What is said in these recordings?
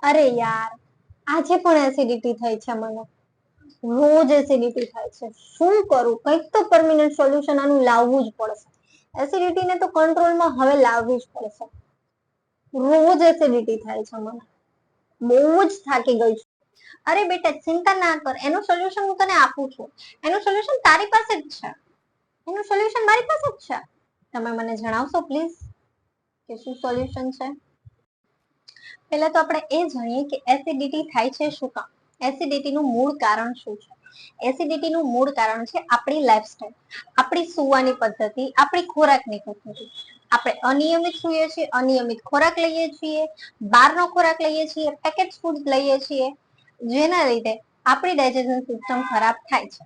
અરે યાર, આજે પણ એસિડિટી થાય છે મને. રોજ એસિડિટી થાય છે. શું કરું? કંઈક તો પરમિનન્ટ સોલ્યુશન આનું લાવવું જ પડશે. એસિડિટીને તો કંટ્રોલમાં હવે લાવવી જ પડશે. રોજ એસિડિટી થાય છે મને. બહુ જ થાકી ગઈ છું. અરે બેટા, ચિંતા ના કર, એનું સોલ્યુશન હું તને આપું છું. એનું સોલ્યુશન તારી પાસે જ છે. એનું સોલ્યુશન મારી પાસે જ છે. તમે મને જણાવશો પ્લીઝ કે શું સોલ્યુશન છે? પહેલા તો આપણે એ જાણીએ કે એસિડિટી થાય છે શું કામ. એસિડિટીનું મૂળ કારણ શું છે? એસિડિટીનું મૂળ કારણ છે આપણી લાઈફસ્ટાઈલ, આપણી સુવાની પદ્ધતિ, આપણી ખોરાકની પદ્ધતિ. આપણે અનિયમિત સૂઈએ છીએ, અનિયમિત ખોરાક લઈએ છીએ, બહારનો ખોરાક લઈએ છીએ, પેકેજ ફૂડ લઈએ છીએ, જેના લીધે આપણી ડાયજેશન સિસ્ટમ ખરાબ થાય છે.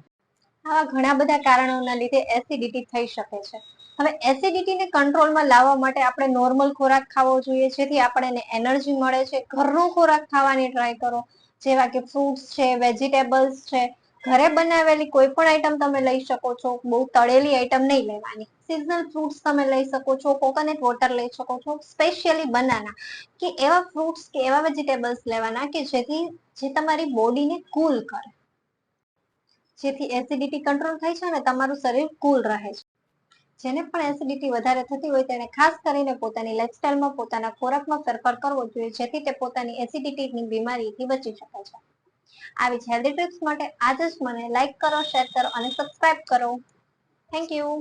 આવા ઘણા બધા કારણોના લીધે એસિડિટી થઈ શકે છે. હવે એસિડિટીને કંટ્રોલમાં લાવવા માટે આપણે નોર્મલ ખોરાક ખાવો જોઈએ, જેથી આપણને એનર્જી મળે છે. ઘરનો ખોરાક ખાવાની ટ્રાય કરો, જેવા કે ફ્રૂટ્સ છે, વેજીટેબલ્સ છે. ઘરે બનાવેલી કોઈ પણ આઈટમ તમે લઈ શકો છો. બહુ તળેલી આઈટમ નહીં લેવાની. સિઝનલ ફ્રૂટ્સ તમે લઈ શકો છો, કોકોનટ વોટર લઈ શકો છો, સ્પેશિયલી બનાના, કે એવા ફ્રૂટ્સ કે એવા વેજીટેબલ્સ લેવાના કે જેથી જે તમારી બોડીને કૂલ કરે, જેથી એસિડિટી કંટ્રોલ થાય છે અને તમારું શરીર કૂલ રહે છે. જેને પણ એસિડિટી વધારે થતી હોય તેને ખાસ કરીને પોતાની લાઈફસ્ટાઈલમાં, પોતાના ખોરાકમાં ફેરફાર કરવો જોઈએ, જેથી તે પોતાની એસિડિટીની બીમારીથી બચી શકે છે. આવી જ હેલ્ધી ટિપ્સ માટે આજે જ મને લાઈક કરો, શેર કરો અને સબસ્ક્રાઇબ કરો. Thank you.